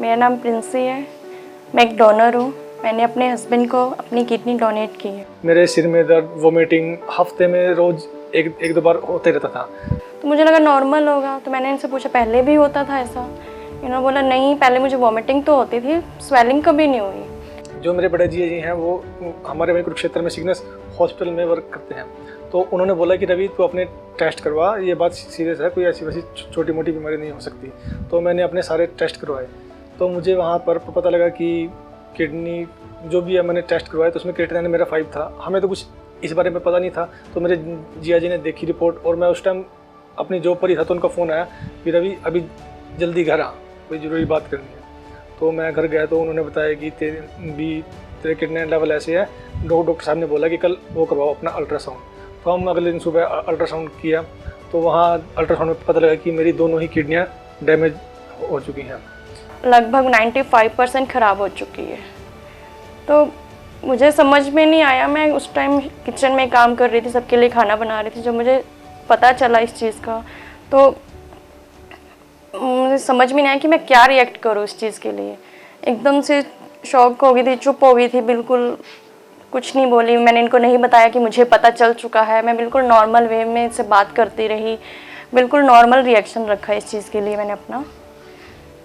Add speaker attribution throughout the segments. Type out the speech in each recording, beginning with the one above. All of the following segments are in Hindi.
Speaker 1: मेरा नाम प्रिंसी है। मैं एक डोनर हूँ। मैंने अपने हस्बैंड को अपनी किडनी डोनेट की है।
Speaker 2: मेरे सिर में दर्द, वोमिटिंग हफ्ते में रोज़ एक दो बार होते रहता था।
Speaker 1: तो मुझे लगा नॉर्मल होगा, तो मैंने इनसे पूछा पहले भी होता था ऐसा? इन्होंने बोला नहीं, पहले मुझे वोमिटिंग तो होती थी, स्वेलिंग कभी नहीं हुई।
Speaker 2: जो मेरे बड़े जी हैं वो हमारे वहीं कुरुक्षेत्र में सिग्नेस हॉस्पिटल में वर्क करते हैं। तो उन्होंने बोला कि रवि तू अपने टेस्ट करवा, ये बात सीरियस है, कोई ऐसी वैसी छोटी मोटी बीमारी नहीं हो सकती। तो मैंने अपने सारे टेस्ट करवाए, तो मुझे वहाँ पर पता लगा कि किडनी जो भी है मैंने टेस्ट करवाया तो उसमें क्रिएटिनिन मेरा 5 था। हमें तो कुछ इस बारे में पता नहीं था। तो मेरे जिया जी ने देखी रिपोर्ट और मैं उस टाइम अपनी जॉब पर ही था, तो उनका फ़ोन आया कि रवि अभी जल्दी घर आ, कोई ज़रूरी बात करनी है। तो मैं घर गया तो उन्होंने बताया कि तेरे किडनी लेवल ऐसे है। डॉक्टर साहब ने बोला कि कल वो करवाओ अपना अल्ट्रासाउंड। तो हम अगले दिन सुबह अल्ट्रासाउंड किया, तो वहाँ अल्ट्रासाउंड में पता लगा कि मेरी दोनों ही किडनियाँ डैमेज हो चुकी हैं।
Speaker 1: लगभग 95% ख़राब हो चुकी है। तो मुझे समझ में नहीं आया। मैं उस टाइम किचन में काम कर रही थी, सबके लिए खाना बना रही थी। जब मुझे पता चला इस चीज़ का तो मुझे समझ में नहीं आया कि मैं क्या रिएक्ट करूँ इस चीज़ के लिए। एकदम से शॉक हो गई थी, चुप हो गई थी, बिल्कुल कुछ नहीं बोली। मैंने इनको नहीं बताया कि मुझे पता चल चुका है। मैं बिल्कुल नॉर्मल वे में इनसे बात करती रही, बिल्कुल नॉर्मल रिएक्शन रखा इस चीज़ के लिए मैंने अपना।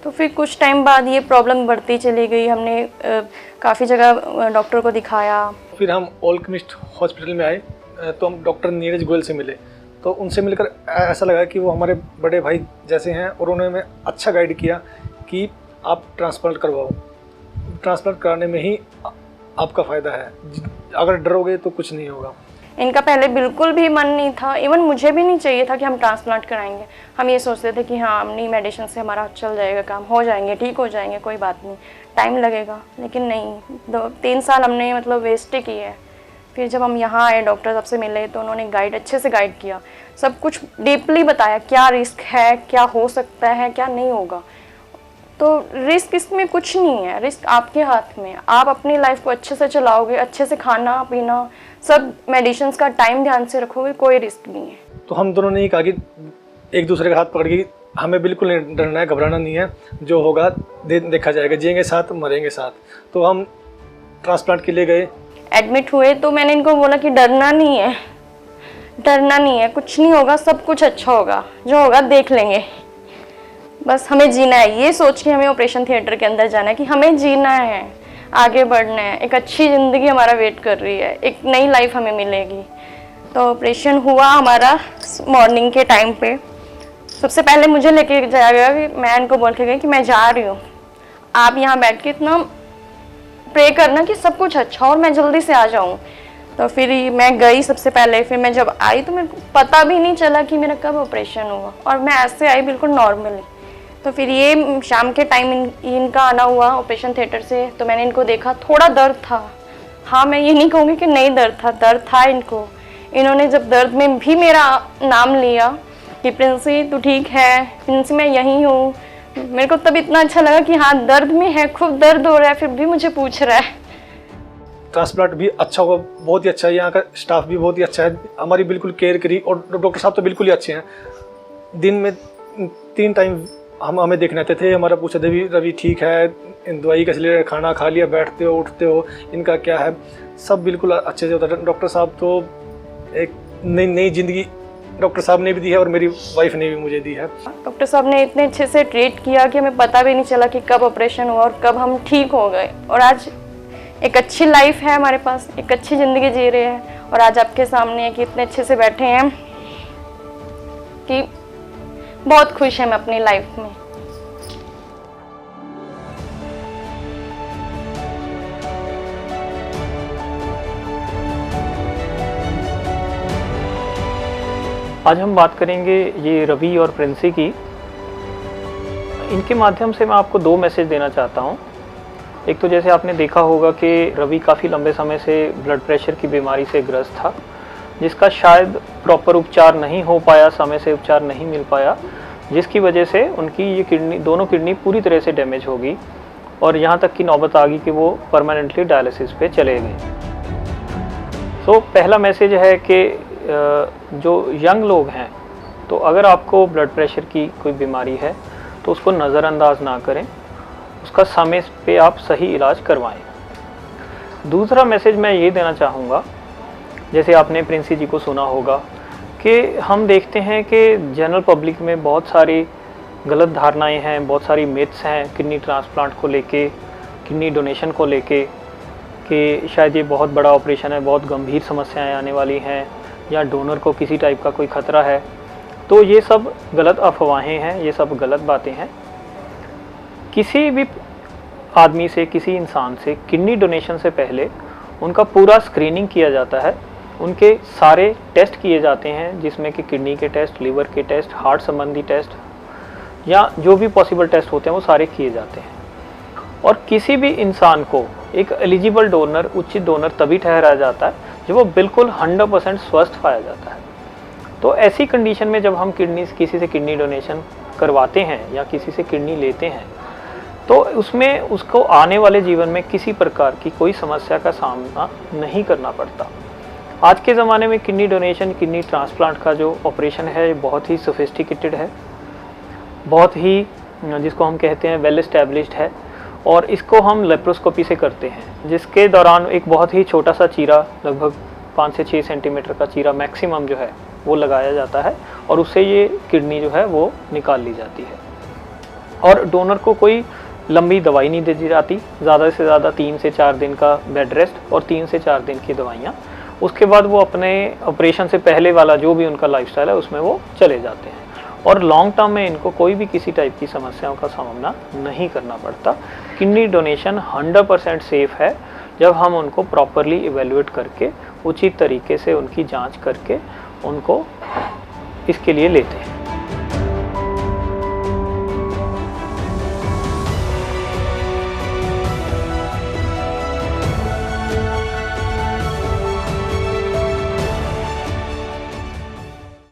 Speaker 1: तो फिर कुछ टाइम बाद ये प्रॉब्लम बढ़ती चली गई। हमने काफ़ी जगह डॉक्टर को दिखाया।
Speaker 2: फिर हम ऑल्केमिस्ट हॉस्पिटल में आए, तो हम डॉक्टर नीरज गोयल से मिले। तो उनसे मिलकर ऐसा लगा कि वो हमारे बड़े भाई जैसे हैं और उन्होंने हमें अच्छा गाइड किया कि आप ट्रांसप्लांट करवाओ। ट्रांसप्लांट कराने में ही आपका फ़ायदा है, अगर डरोगे तो कुछ नहीं होगा।
Speaker 1: इनका पहले बिल्कुल भी मन नहीं था, इवन मुझे भी नहीं चाहिए था कि हम ट्रांसप्लांट कराएंगे। हम ये सोचते थे कि हाँ अपनी मेडिसिन से हमारा चल जाएगा, काम हो जाएंगे, ठीक हो जाएंगे, कोई बात नहीं, टाइम लगेगा। लेकिन नहीं, 2-3 साल हमने मतलब वेस्ट ही किए। फिर जब हम यहाँ आए, डॉक्टर साहब से मिले, तो उन्होंने अच्छे से गाइड किया, सब कुछ डीपली बताया क्या रिस्क है, क्या हो सकता है, क्या नहीं होगा। तो रिस्क इसमें कुछ नहीं है, रिस्क आपके हाथ में। आप अपनी लाइफ को अच्छे से चलाओगे, अच्छे से खाना पीना सब मेडिसिन का टाइम ध्यान से रखोगे, कोई रिस्क नहीं है।
Speaker 2: तो हम दोनों ने ही कहा कि एक दूसरे का हाथ पकड़ के हमें बिल्कुल नहीं डरना है, घबराना नहीं है, जो होगा देखा जाएगा, जिएंगे साथ मरेंगे साथ। तो हम ट्रांसप्लांट के लिए गए,
Speaker 1: एडमिट हुए। तो मैंने इनको बोला कि डरना नहीं है, डरना नहीं है, कुछ नहीं होगा, सब कुछ अच्छा होगा, जो होगा देख लेंगे, बस हमें जीना है। ये सोच के हमें ऑपरेशन थिएटर के अंदर जाना है कि हमें जीना है, आगे बढ़ना है, एक अच्छी ज़िंदगी हमारा वेट कर रही है, एक नई लाइफ हमें मिलेगी। तो ऑपरेशन हुआ हमारा मॉर्निंग के टाइम पे। सबसे पहले मुझे लेके जाया गया कि मैं इनको बोल के गई कि मैं जा रही हूँ, आप यहाँ बैठ के इतना प्रे करना कि सब कुछ अच्छा और मैं जल्दी से आ जाऊँ। तो फिर मैं गई सबसे पहले। फिर मैं जब आई तो मेरे को पता भी नहीं चला कि मेरा कब ऑपरेशन हुआ, और मैं ऐसे आई बिल्कुल नॉर्मली। तो फिर ये शाम के टाइम इनका आना हुआ ऑपरेशन थिएटर से। तो मैंने इनको देखा, थोड़ा दर्द था। हाँ, मैं ये नहीं कहूँगी कि नहीं दर्द था इनको। इन्होंने जब दर्द में भी मेरा नाम लिया कि प्रिंसी तू ठीक है, प्रिंसी मैं यहीं हूँ, मेरे को तब इतना अच्छा लगा कि हाँ दर्द में है, खूब दर्द हो रहा है, फिर भी मुझे पूछ रहा है।
Speaker 2: ट्रांसप्लांट भी अच्छा हुआ, बहुत ही अच्छा है। यहाँ का स्टाफ भी बहुत ही अच्छा है, हमारी बिल्कुल केयर करी, और डॉक्टर साहब तो बिल्कुल ही अच्छे हैं। दिन में 3 टाइम हमें देखने आते थे, हमारा पूछते थे रवि ठीक है, दवाई कैसे ले, खाना खा लिया, बैठते हो उठते हो, इनका क्या है, सब बिल्कुल अच्छे से होता है। डॉक्टर साहब तो एक नई ज़िंदगी डॉक्टर साहब ने भी दी है और मेरी वाइफ ने भी मुझे दी है।
Speaker 1: डॉक्टर साहब ने इतने अच्छे से ट्रीट किया कि हमें पता भी नहीं चला कि कब ऑपरेशन हुआ और कब हम ठीक हो गए। और आज एक अच्छी लाइफ है हमारे पास, एक अच्छी ज़िंदगी जी रहे हैं। और आज आपके सामने है कि इतने अच्छे से बैठे हैं कि बहुत खुश है मैं अपनी लाइफ में।
Speaker 3: आज हम बात करेंगे ये रवि और प्रिंसी की। इनके माध्यम से मैं आपको 2 मैसेज देना चाहता हूँ। एक तो जैसे आपने देखा होगा कि रवि काफ़ी लंबे समय से ब्लड प्रेशर की बीमारी से ग्रस्त था, जिसका शायद प्रॉपर उपचार नहीं हो पाया, समय से उपचार नहीं मिल पाया, जिसकी वजह से उनकी ये दोनों किडनी पूरी तरह से डैमेज हो गई और यहाँ तक की नौबत आ गई कि वो परमानेंटली डायलिसिस पे चले गए। तो पहला मैसेज है कि जो यंग लोग हैं, तो अगर आपको ब्लड प्रेशर की कोई बीमारी है तो उसको नज़रअंदाज ना करें। उसका समय पे आप सही इलाज करवाएं। दूसरा मैसेज मैं ये देना चाहूँगा, जैसे आपने प्रिंसी जी को सुना होगा कि हम देखते हैं कि जनरल पब्लिक में बहुत सारी गलत धारणाएं हैं, बहुत सारी मिथ्स हैं किडनी ट्रांसप्लांट को लेके, किडनी डोनेशन को लेके, कि शायद ये बहुत बड़ा ऑपरेशन है, बहुत गंभीर समस्याएं आने वाली हैं, या डोनर को किसी टाइप का कोई ख़तरा है। तो ये सब गलत अफवाहें हैं, ये सब गलत बातें हैं। किसी भी आदमी से, किसी इंसान से किडनी डोनेशन से पहले उनका पूरा स्क्रीनिंग किया जाता है, उनके सारे टेस्ट किए जाते हैं, जिसमें कि किडनी के टेस्ट, लीवर के टेस्ट, हार्ट संबंधी टेस्ट, या जो भी पॉसिबल टेस्ट होते हैं वो सारे किए जाते हैं। और किसी भी इंसान को एक एलिजिबल डोनर, उचित डोनर तभी ठहराया जाता है जब वो बिल्कुल 100% स्वस्थ पाया जाता है। तो ऐसी कंडीशन में जब हम किसी से किडनी डोनेशन करवाते हैं या किसी से किडनी लेते हैं, तो उसमें उसको आने वाले जीवन में किसी प्रकार की कोई समस्या का सामना नहीं करना पड़ता। आज के ज़माने में किडनी डोनेशन, किडनी ट्रांसप्लांट का जो ऑपरेशन है बहुत ही सोफिस्टिकेटेड है, बहुत ही जिसको हम कहते हैं वेल एस्टैब्लिश्ड है, और इसको हम लेप्रोस्कोपी से करते हैं, जिसके दौरान एक बहुत ही छोटा सा चीरा, लगभग 5 से 6 सेंटीमीटर का चीरा मैक्सिमम जो है वो लगाया जाता है, और उससे ये किडनी जो है वो निकाल ली जाती है। और डोनर को कोई लंबी दवाई नहीं दी जाती, ज़्यादा से ज़्यादा 3 से 4 दिन का बेड रेस्ट और 3 से 4 दिन की दवाइयाँ। उसके बाद वो अपने ऑपरेशन से पहले वाला जो भी उनका लाइफस्टाइल है उसमें वो चले जाते हैं, और लॉन्ग टर्म में इनको कोई भी किसी टाइप की समस्याओं का सामना नहीं करना पड़ता। किडनी डोनेशन 100% सेफ़ है जब हम उनको प्रॉपरली इवेल्युएट करके, उचित तरीके से उनकी जांच करके उनको इसके लिए लेते हैं।